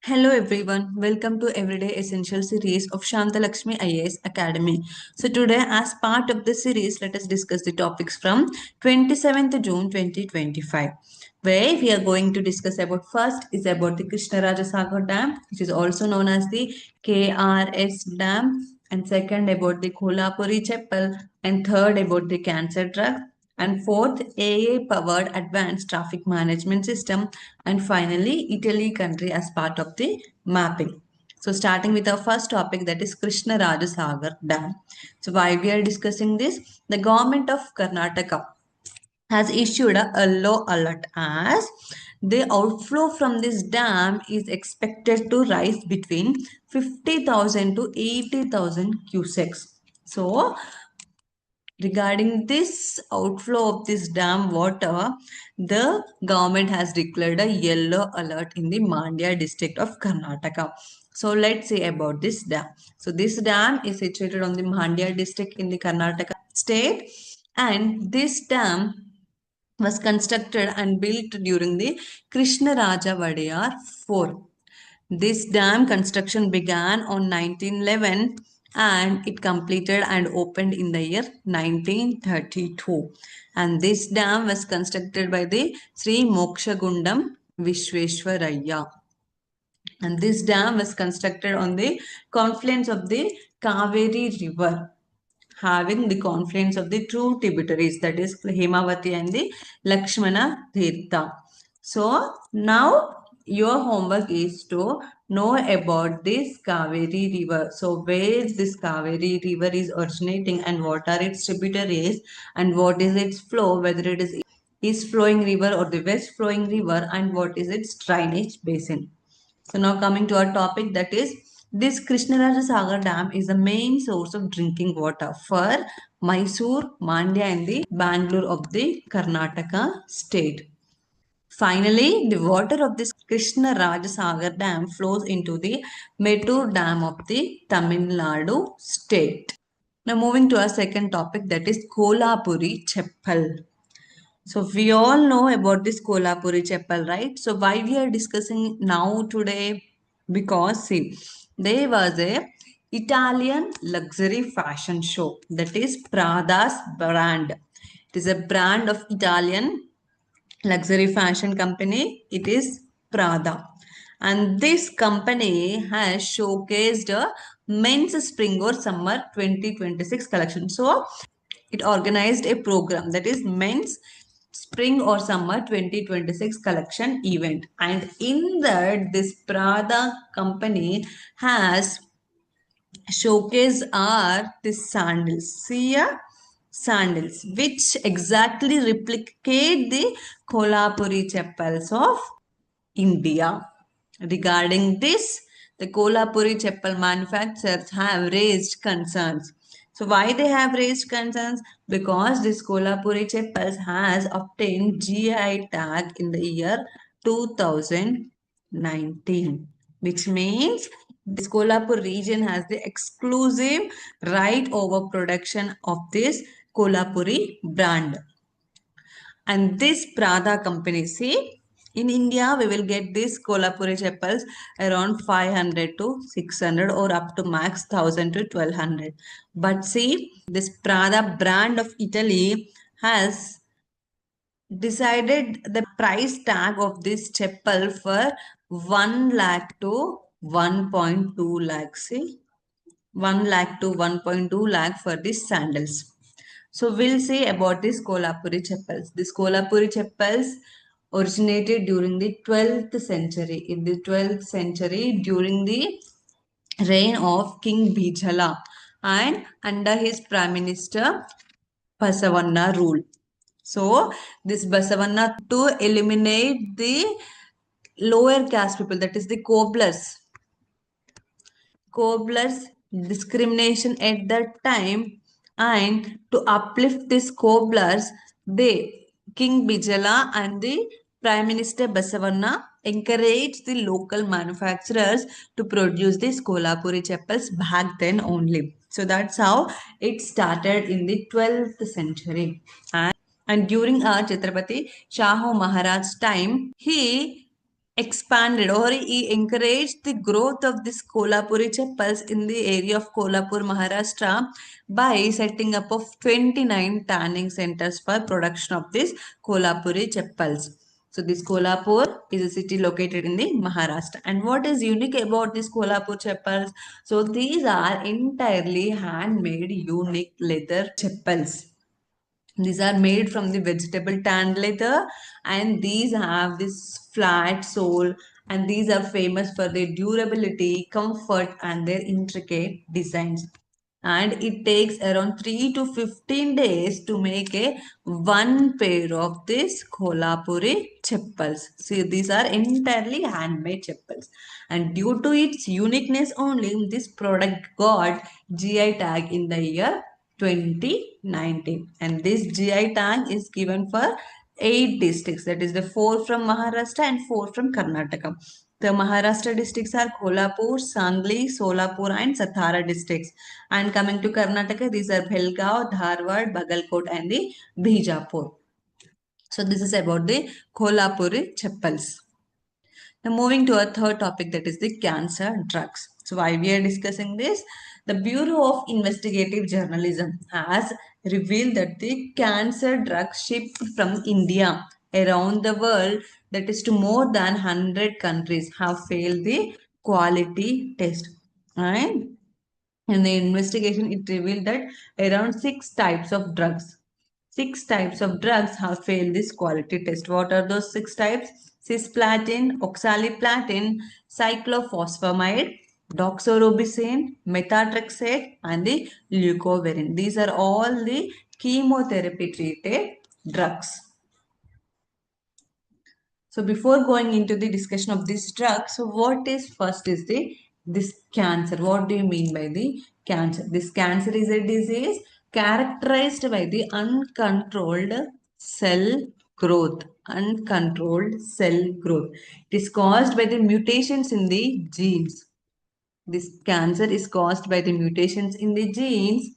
Hello everyone, welcome to Everyday Essential series of Shantha Lakshmi IAS Academy. So today as part of the series, let us discuss the topics from 27th June 2025, where we are going to discuss about first is about the Krishnarajasagar Dam, which is also known as the KRS Dam, and second about the Kolhapuri Chapel, and third about the cancer drug, and fourth AI powered advanced traffic management system, and finally Italy country as part of the mapping. So starting with our first topic, that is Krishna Rajasagar Dam. So why we are discussing this, the government of Karnataka has issued a yellow alert as the outflow from this dam is expected to rise between 50,000 to 80,000 cusecs. So regarding this outflow of this dam water, the government has declared a yellow alert in the Mandya district of Karnataka. So let's say about this dam. So this dam is situated on the Mandya district in the Karnataka state, and this dam was constructed and built during the Krishnaraja Vadiyar 4. This dam construction began on 1911 and it completed and opened in the year 1932. And this dam was constructed by the Sri Mokshagundam Vishweshwaraya. And this dam was constructed on the confluence of the Kaveri River, having the confluence of the two tributaries, that is Hemavati and the Lakshmana Tirtha. So now your homework is to know about this Kaveri River. So where this Kaveri River is originating and what are its tributaries and what is its flow, whether it is east flowing river or the west flowing river, and what is its drainage basin. So now coming to our topic, that is this Krishnaraja Sagar Dam is the main source of drinking water for Mysore, Mandya and the Bangalore of the Karnataka state. Finally, the water of this Krishnaraja Sagar Dam flows into the Mettur Dam of the Tamil Nadu state. Now moving to our second topic, that is Kolhapuri Cheppal. So we all know about this Kolhapuri Chapel, right? So why we are discussing now today? Because see, there was a Italian luxury fashion show, that is Prada's brand. It is a brand of Italian luxury fashion company. It is Prada. And this company has showcased a men's spring or summer 2026 collection. So it organized a program, that is men's spring or summer 2026 collection event, and in that this Prada company has showcased are the sandals. See ya, sandals which exactly replicate the Kolhapuri chappals of India. Regarding this, the Kolhapuri Chappal manufacturers have raised concerns. So why they have raised concerns? Because this Kolhapuri Chappals has obtained GI tag in the year 2019, which means this Kolhapur region has the exclusive right over production of this Kolhapuri brand. And this Prada company, see, in India, we will get these Kolhapuri chappals around 500 to 600 or up to max 1000 to 1200. But see, this Prada brand of Italy has decided the price tag of this chappal for 1 lakh to 1.2 lakh. See, 1 lakh to 1.2 lakh for these sandals. So we'll say about this Kolhapuri chappals. This Kolhapuri chappals originated during the 12th century. In the 12th century, during the reign of King Bijala and under his Prime Minister Basavanna rule. So this Basavanna to eliminate the lower caste people, that is the cobblers discrimination at that time, and to uplift these cobblers, they King Bijala and the Prime Minister Basavanna encouraged the local manufacturers to produce these Kolhapuri chappals back then only. So that's how it started in the 12th century. And during our Chhatrapati Shahu Maharaj's time, he expanded or he encouraged the growth of this Kolhapuri chappals in the area of Kolhapur, Maharashtra by setting up of 29 tanning centers for production of this Kolhapuri chappals. So this Kolhapur is a city located in the Maharashtra. And what is unique about this Kolhapur chappals? So these are entirely handmade unique leather chappals. These are made from the vegetable tanned leather, and these have this flat sole, and these are famous for their durability, comfort, and their intricate designs. And it takes around 3 to 15 days to make a one pair of this Kolhapuri chappals. See, these are entirely handmade chappals. And due to its uniqueness only, this product got GI tag in the year 2019, and this GI tag is given for 8 districts, that is the 4 from Maharashtra and 4 from Karnataka. The Maharashtra districts are Kolhapur, Sangli, Solapur and Satara districts, and coming to Karnataka, these are Belgaum, Dharwad, Bagalkot and the Bijapur. So this is about the Kolhapuri chappals. Now moving to a third topic, that is the cancer drugs. So why we are discussing this? The Bureau of Investigative Journalism has revealed that the cancer drugs shipped from India around the world, that is to more than 100 countries, have failed the quality test. And in the investigation, it revealed that around 6 types of drugs. 6 types of drugs have failed this quality test. What are those 6 types? Cisplatin, oxaliplatin, cyclophosphamide, doxorubicin, methotrexate, and the leucovorin. These are all the chemotherapy treated drugs. So before going into the discussion of this drug, so what is first is the this cancer. What do you mean by the cancer? This cancer is a disease characterized by the uncontrolled cell growth. Uncontrolled cell growth. It is caused by the mutations in the genes. This cancer is caused by the mutations in the genes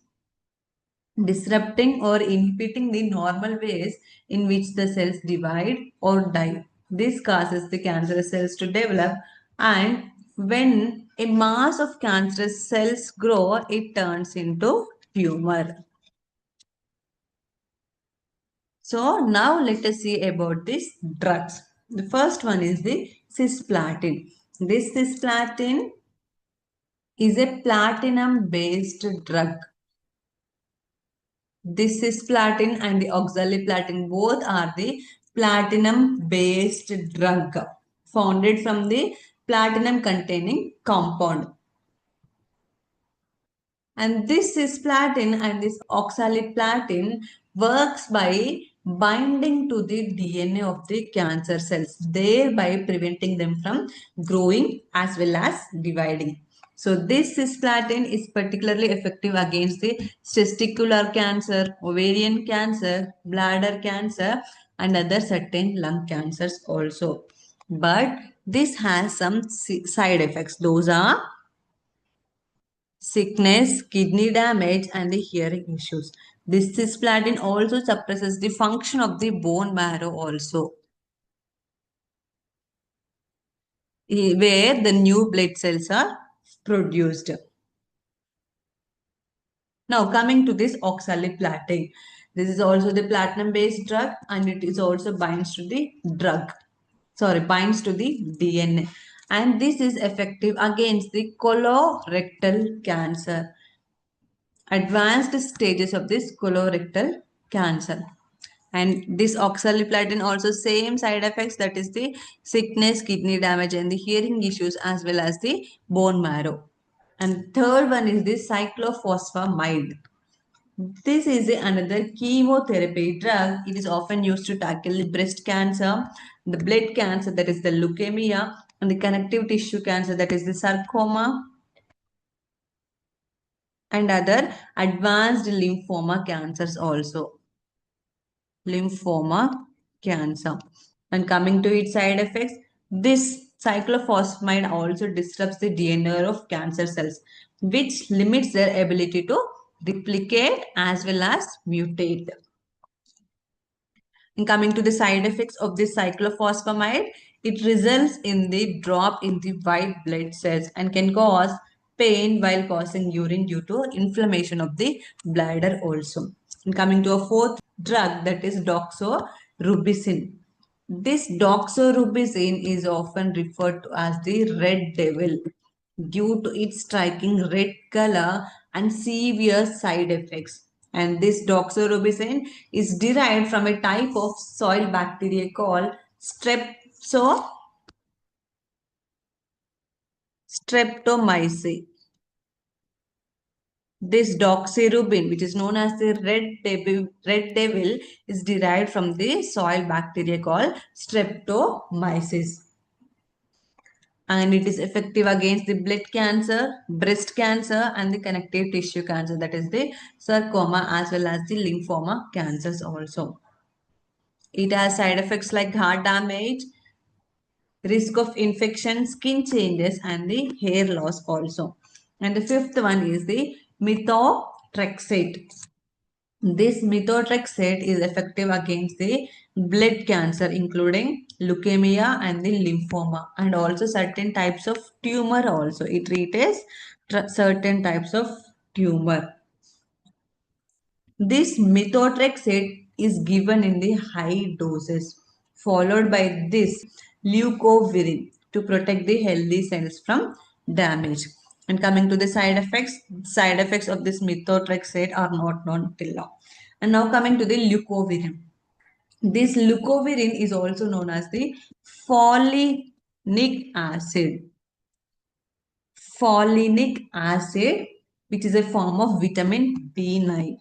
disrupting or inhibiting the normal ways in which the cells divide or die. This causes the cancerous cells to develop, and when a mass of cancerous cells grow, it turns into tumor. So now let us see about these drugs. The first one is the cisplatin. This cisplatin is a platinum based drug. This cisplatin and the oxaliplatin both are the platinum based drug founded from the platinum containing compound. And this cisplatin and this oxaliplatin works by binding to the DNA of the cancer cells, thereby preventing them from growing as well as dividing. So this cisplatin is particularly effective against the testicular cancer, ovarian cancer, bladder cancer, and other certain lung cancers also. But this has some side effects. Those are sickness, kidney damage, and the hearing issues. This cisplatin also suppresses the function of the bone marrow also, where the new blood cells are produced. Now coming to this oxaliplatin. This is also the platinum based drug, and it is also binds to the binds to the DNA. And this is effective against the colorectal cancer, advanced stages of this colorectal cancer. And this oxaliplatin also same side effects, that is the sickness, kidney damage and the hearing issues as well as the bone marrow. And third one is this cyclophosphamide. This is another chemotherapy drug. It is often used to tackle breast cancer, the blood cancer, that is the leukemia, and the connective tissue cancer, that is the sarcoma, and other advanced lymphoma cancers also. Lymphoma cancer. And coming to its side effects, this cyclophosphamide also disrupts the DNA of cancer cells, which limits their ability to replicate as well as mutate. And coming to the side effects of this cyclophosphamide, It results in the drop in the white blood cells and can cause pain while causing urine due to inflammation of the bladder also. And coming to a fourth drug, that is doxorubicin. This doxorubicin is often referred to as the red devil due to its striking red color and severe side effects. And this doxorubicin is derived from a type of soil bacteria called streptomyces. This doxorubin, which is known as the red devil, is derived from the soil bacteria called streptomyces. And it is effective against the blood cancer, breast cancer, and the connective tissue cancer, that is the sarcoma, as well as the lymphoma cancers also. It has side effects like heart damage, risk of infection, skin changes, and the hair loss also. And the fifth one is the methotrexate. This methotrexate is effective against the blood cancer, including leukemia and the lymphoma, and also certain types of tumor also. It treats certain types of tumor. This methotrexate is given in the high doses, followed by this leucovirin to protect the healthy cells from damage. And coming to the side effects of this methotrexate are not known till now. And now coming to the leucovirin. This leucovirin is also known as the folinic acid. Folinic acid, which is a form of vitamin B9.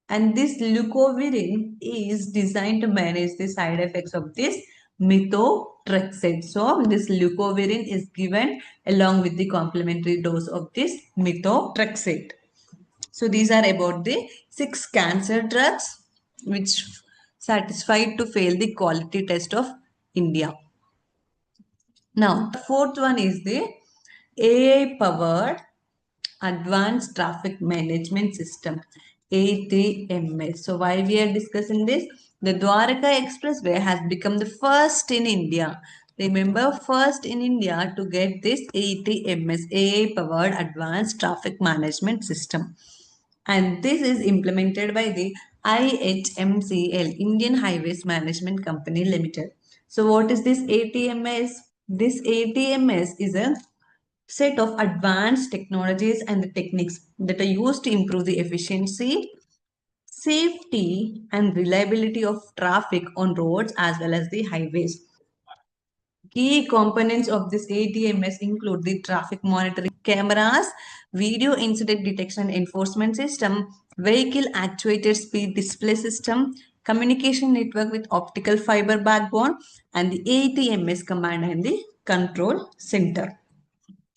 And this leucovirin is designed to manage the side effects of this methotrexate. So this leucovirin is given along with the complementary dose of this methotrexate. So these are about the 6 cancer drugs which satisfied to fail the quality test of India. Now, the fourth one is the AI powered Advanced Traffic Management System, ATMS. So why we are discussing this? The Dwarka Expressway has become the first in India. Remember, first in India to get this ATMS, AI powered Advanced Traffic Management System. And this is implemented by the IHMCL, Indian Highways Management Company Limited. So what is this ATMS? This ATMS is a set of advanced technologies and the techniques that are used to improve the efficiency, safety, and reliability of traffic on roads as well as the highways. Key components of this ATMS include the traffic monitoring cameras, video incident detection and enforcement system, vehicle actuated speed display system, communication network with optical fiber backbone, and the ATMS command and the control center.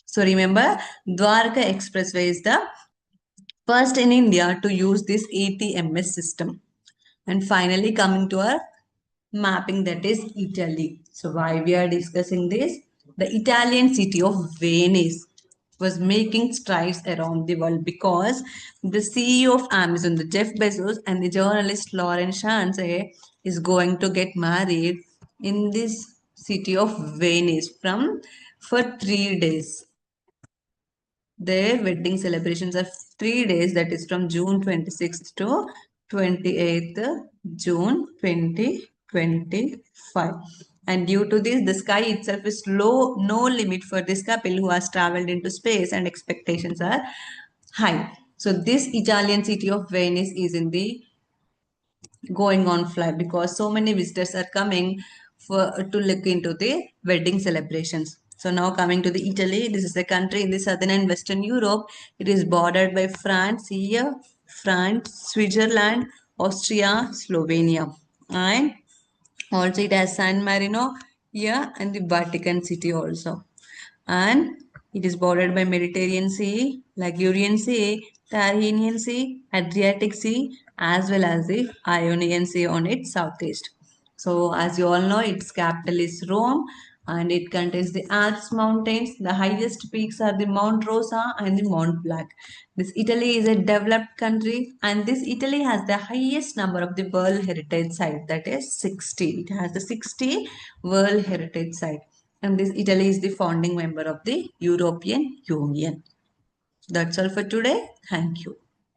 So remember, Dwarka Expressway is the first in India to use this ATMS system. And finally, coming to our mapping, that is Italy. So why we are discussing this? The Italian city of Venice was making strides around the world because the CEO of Amazon, the Jeff Bezos, and the journalist Lauren Chance is going to get married in this city of Venice for 3 days. Their wedding celebrations are 3 days, that is from June 26th to 28th June 2025. And due to this, the sky itself is low, no limit for this couple who has traveled into space, and expectations are high. So this Italian city of Venice is in the going on fly because so many visitors are coming to look into the wedding celebrations. So now coming to the Italy, this is a country in the southern and western Europe. It is bordered by France here, France, Switzerland, Austria, Slovenia, and also it has San Marino here and the Vatican City also. And it is bordered by Mediterranean Sea, Ligurian Sea, Tyrrhenian Sea, Adriatic Sea, as well as the Ionian Sea on its southeast. So as you all know, its capital is Rome, and it contains the Alps mountains. The highest peaks are the Mount Rosa and the Mont Blanc. This Italy is a developed country, and this Italy has the highest number of the World Heritage Site, that is 60. It has the 60 World Heritage Site, and this Italy is the founding member of the European Union. That's all for today. Thank you.